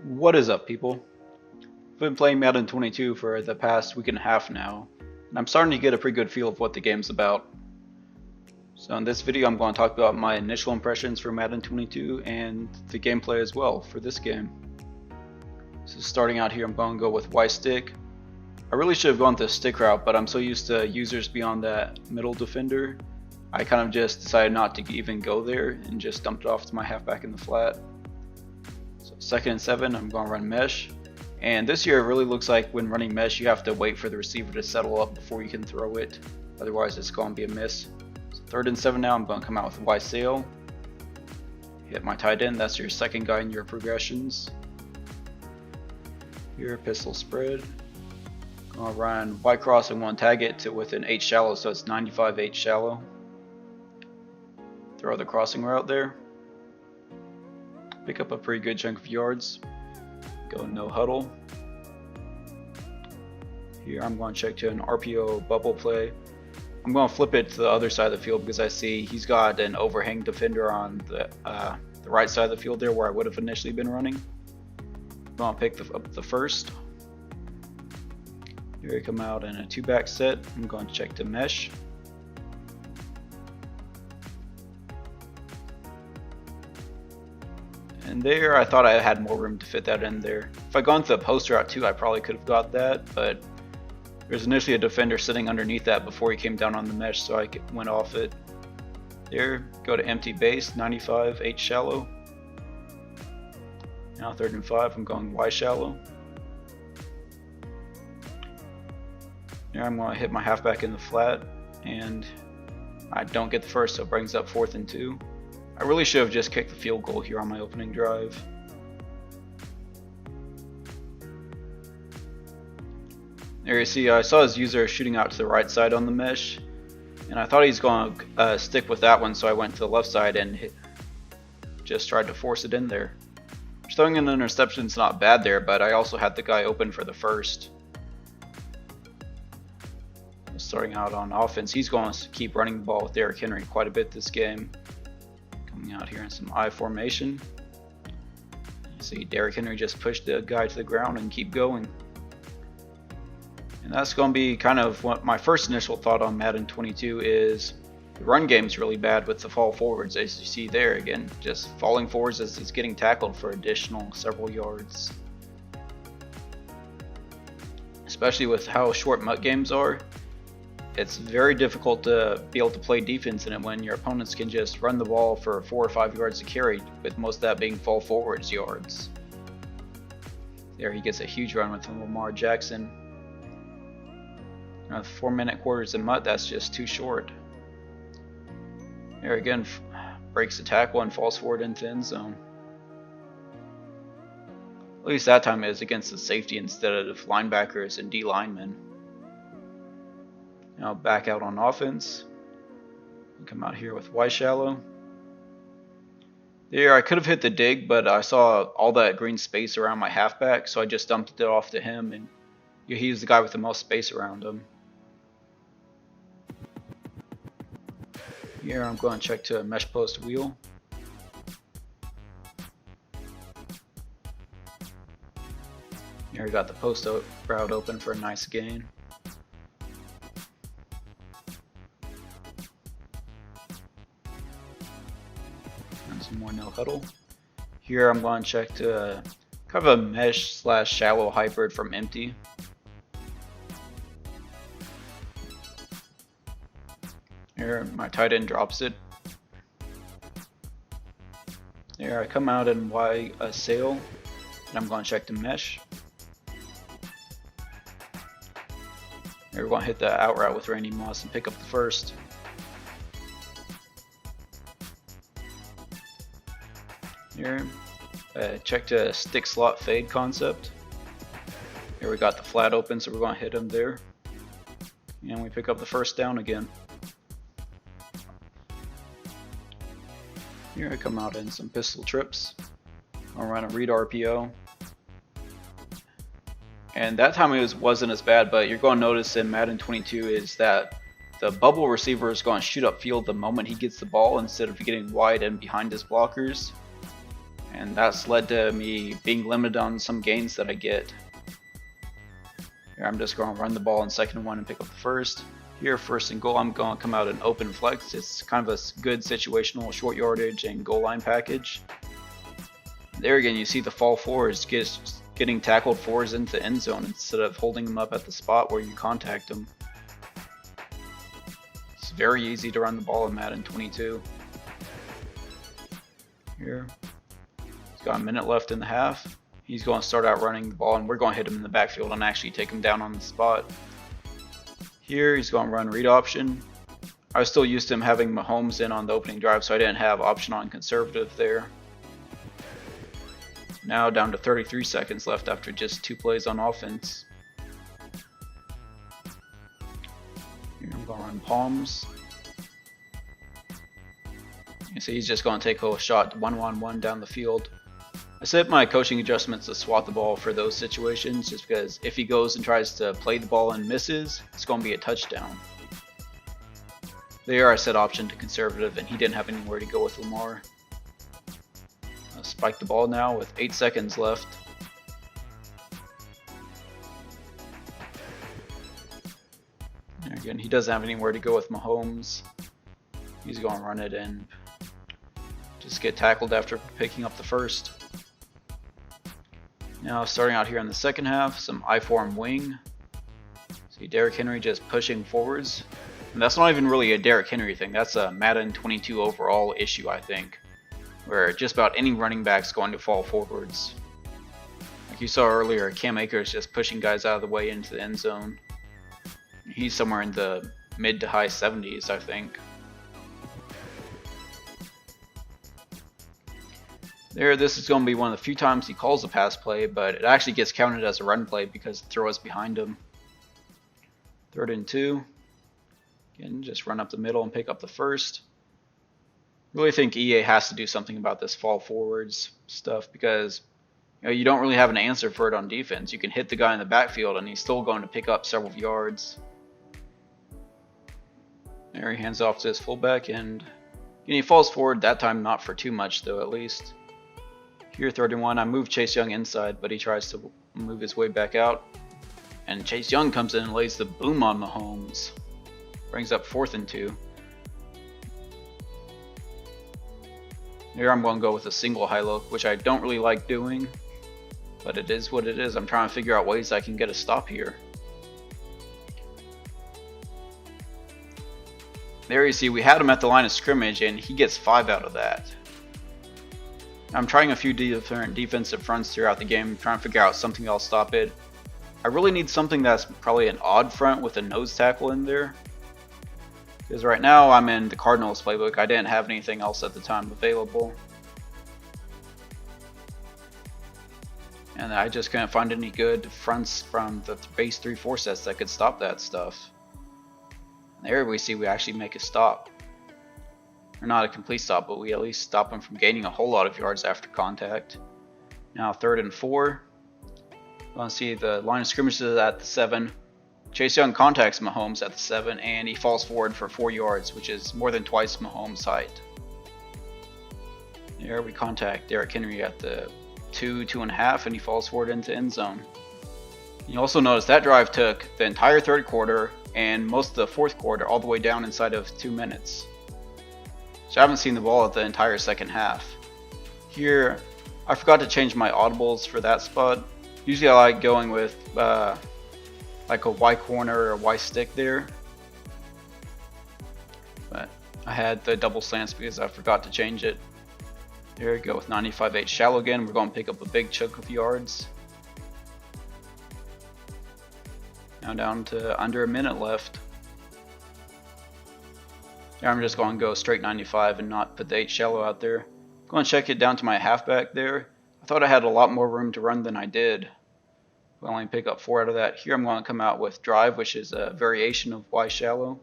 What is up, people? I've been playing Madden 22 for the past week and a half now, and I'm starting to get a pretty good feel of what the game's about. So in this video I'm going to talk about my initial impressions for Madden 22 and the gameplay as well for this game. So starting out here, I'm going to go with Y stick. I really should have gone the stick route, but I'm so used to users beyond that middle defender, I kind of just decided not to even go there and just dumped it off to my halfback in the flat. So 2nd and 7, I'm going to run mesh. And this year it really looks like when running mesh you have to wait for the receiver to settle up before you can throw it. Otherwise it's going to be a miss. So 3rd and 7 now, I'm going to come out with Y sail. Hit my tight end, that's your second guy in your progressions. Here, pistol spread. Going to run Y cross and 1 tag it to within 8 shallow, so it's 95 8 shallow. Throw the crossing route there. Pick up a pretty good chunk of yards. Go no huddle. Here I'm going to check to an RPO bubble play. I'm going to flip it to the other side of the field because I see he's got an overhang defender on the right side of the field there where I would have initially been running. I'm going to pick up the first. Here I come out in a 2-back set. I'm going to check to mesh. And there I thought I had more room to fit that in there. If I'd gone to the post route too, I probably could have got that, but there's initially a defender sitting underneath that before he came down on the mesh, so I went off it. There, go to empty base, 95 8 shallow. Now 3rd and 5, I'm going Y shallow. There I'm going to hit my halfback in the flat, and I don't get the first, so it brings up 4th and 2. I really should have just kicked the field goal here on my opening drive. There you see, I saw his user shooting out to the right side on the mesh, and I thought he's going to stick with that one, so I went to the left side and just tried to force it in there. Throwing an interception is not bad there, but I also had the guy open for the first. Starting out on offense, he's going to keep running the ball with Derrick Henry quite a bit this game. Coming out here in some I formation. You see Derrick Henry just pushed the guy to the ground and keep going. And that's going to be kind of what my first initial thought on Madden 22 is. The run game's really bad with the fall forwards, as you see there again, just falling forwards as he's getting tackled for additional several yards. Especially with how short MUT games are. It's very difficult to be able to play defense in it when your opponents can just run the ball for 4 or 5 yards to carry, with most of that being fall forwards yards. There he gets a huge run with Lamar Jackson. 4-minute quarters in MUT, that's just too short. There again, breaks the tackle and falls forward into the end zone. At least that time it was against the safety instead of linebackers and D linemen. Now back out on offense. Come out here with Y shallow. There I could have hit the dig, but I saw all that green space around my halfback, so I just dumped it off to him, and he's the guy with the most space around him. Here I'm going to check to a mesh post wheel. Here we got the post route open for a nice gain. Some more no huddle. Here I'm going to check to kind of a mesh / shallow hybrid from empty. Here my tight end drops it. There I come out in Y sail, and I'm going to check to mesh. Here we're going to hit the out route with Randy Moss and pick up the first. Here, check to stick slot fade concept. Here we got the flat open, so we're going to hit him there. And we pick up the first down again. Here I come out in some pistol trips. I'll run a read RPO. And that time it wasn't as bad, but you're going to notice in Madden 22 is that the bubble receiver is going to shoot upfield the moment he gets the ball instead of getting wide and behind his blockers. and that's led to me being limited on some gains that I get. Here I'm just going to run the ball in 2nd and 1 and pick up the first. Here, 1st and goal, I'm going to come out an open flex. It's kind of a good situational short yardage and goal line package. There again, you see the fall forwards getting tackled forwards into the end zone instead of holding them up at the spot where you contact them. It's very easy to run the ball in Madden 22. Here, he's got a minute left in the half. He's going to start out running the ball, and we're going to hit him in the backfield and actually take him down on the spot. Here, he's going to run read option. I was still used to him having Mahomes in on the opening drive, so I didn't have option on conservative there. Now down to 33 seconds left after just 2 plays on offense. Here I'm going to run palms. You see he's just going to take a shot 1-on-1 down the field. I set my coaching adjustments to swat the ball for those situations just because if he goes and tries to play the ball and misses, it's going to be a touchdown. There I set option to conservative and he didn't have anywhere to go with Lamar. I'll spike the ball now with 8 seconds left. And again, he doesn't have anywhere to go with Mahomes. He's going to run it and just get tackled after picking up the first. Now starting out here in the second half, some I-form wing. See Derrick Henry just pushing forwards. And that's not even really a Derrick Henry thing, that's a Madden 22 overall issue I think. Where just about any running back's going to fall forwards. Like you saw earlier, Cam Akers just pushing guys out of the way into the end zone. He's somewhere in the mid to high 70s I think. There, this is going to be one of the few times he calls a pass play, but it actually gets counted as a run play because the throw is behind him. 3rd and 2. Again, just run up the middle and pick up the first. Really think EA has to do something about this fall forwards stuff because you don't really have an answer for it on defense. You can hit the guy in the backfield and he's still going to pick up several yards. There, he hands off to his fullback and he falls forward that time, not for too much though at least. Here 3rd and 1, I move Chase Young inside, but he tries to move his way back out. And Chase Young comes in and lays the boom on Mahomes. Brings up 4th and 2. Here I'm going to go with a single high look, which I don't really like doing. But it is what it is. I'm trying to figure out ways I can get a stop here. There you see, we had him at the line of scrimmage and he gets 5 out of that. I'm trying a few different defensive fronts throughout the game, trying to figure out something that'll stop it. I really need something that's probably an odd front with a nose tackle in there. Because right now I'm in the Cardinals playbook, I didn't have anything else at the time available. And I just couldn't find any good fronts from the base 3-4 sets that could stop that stuff. There we see we actually make a stop. Or not a complete stop, but we at least stop him from gaining a whole lot of yards after contact. Now 3rd and 4. You want to see the line of scrimmage is at the 7. Chase Young contacts Mahomes at the 7 and he falls forward for 4 yards, which is more than twice Mahomes' height. There we contact Derrick Henry at the 2.5 and he falls forward into end zone. You also notice that drive took the entire 3rd quarter and most of the 4th quarter all the way down inside of 2 minutes. So I haven't seen the ball at the entire 2nd half. Here, I forgot to change my audibles for that spot. Usually I like going with like a Y corner or a Y stick there. But I had the double slants because I forgot to change it. There we go with 95.8 shallow again. We're going to pick up a big chunk of yards. Now down to under a minute left. Now I'm just going to go straight 95 and not put the 8 shallow out there. Going to check it down to my halfback there. I thought I had a lot more room to run than I did. I only pick up 4 out of that. Here I'm going to come out with drive, which is a variation of Y shallow.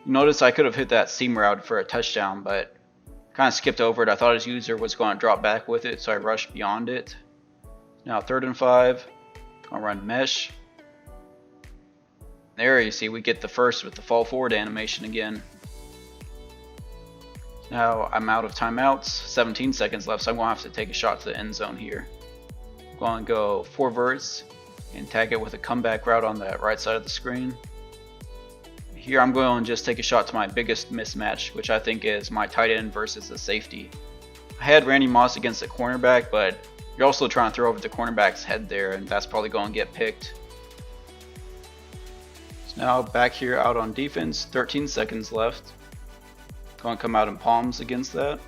You notice I could have hit that seam route for a touchdown, but kind of skipped over it. I thought his user was going to drop back with it, so I rushed beyond it. Now 3rd and 5. Going to run mesh. There you see we get the first with the fall forward animation again. Now I'm out of timeouts, 17 seconds left, so I'm going to have to take a shot to the end zone here. I'm going to go 4 verts and tag it with a comeback route on the right side of the screen. Here I'm going to just take a shot to my biggest mismatch, which I think is my tight end versus the safety. I had Randy Moss against the cornerback, but you're also trying to throw over the cornerback's head there, and that's probably going to get picked. So now back here out on defense, 13 seconds left. Going to come out in palms against that.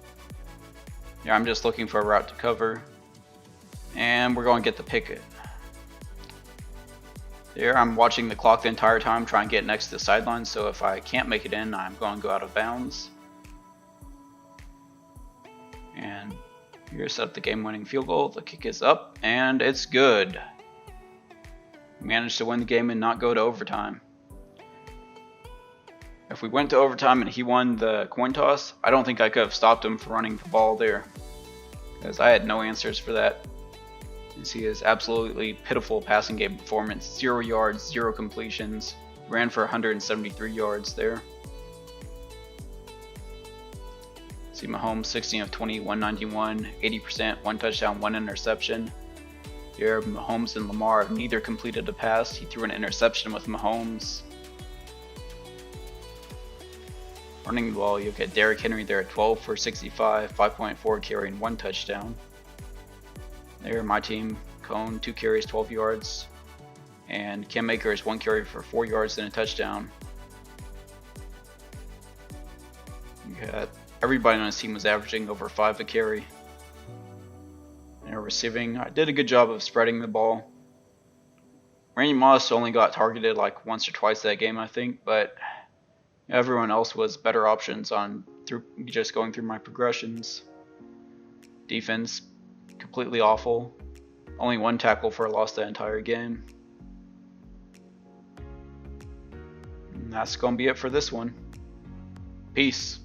Yeah, I'm just looking for a route to cover. And we're going to get the pick. There, I'm watching the clock the entire time, trying to get next to the sideline, so if I can't make it in, I'm going to go out of bounds. And here, set up the game-winning field goal. The kick is up, and it's good. We managed to win the game and not go to overtime. If we went to overtime and he won the coin toss, I don't think I could have stopped him from running the ball there, because I had no answers for that. You see his absolutely pitiful passing game performance, 0 yards, 0 completions, ran for 173 yards there. See Mahomes, 16 of 20, 191, 80%, 1 touchdown, 1 interception. Here Mahomes and Lamar neither completed a pass. He threw an interception with Mahomes. Running the ball, you get Derrick Henry there at 12 for 65, 5.4 carry and 1 touchdown. There, my team, Cone, 2 carries, 12 yards. And Cam Akers, 1 carry for 4 yards and a touchdown. You got everybody on his team was averaging over 5 a carry. And receiving, I did a good job of spreading the ball. Randy Moss only got targeted like once or twice that game, I think, but everyone else was better options on just going through my progressions. Defense, completely awful. Only 1 tackle for a loss the entire game. And that's going to be it for this one. Peace.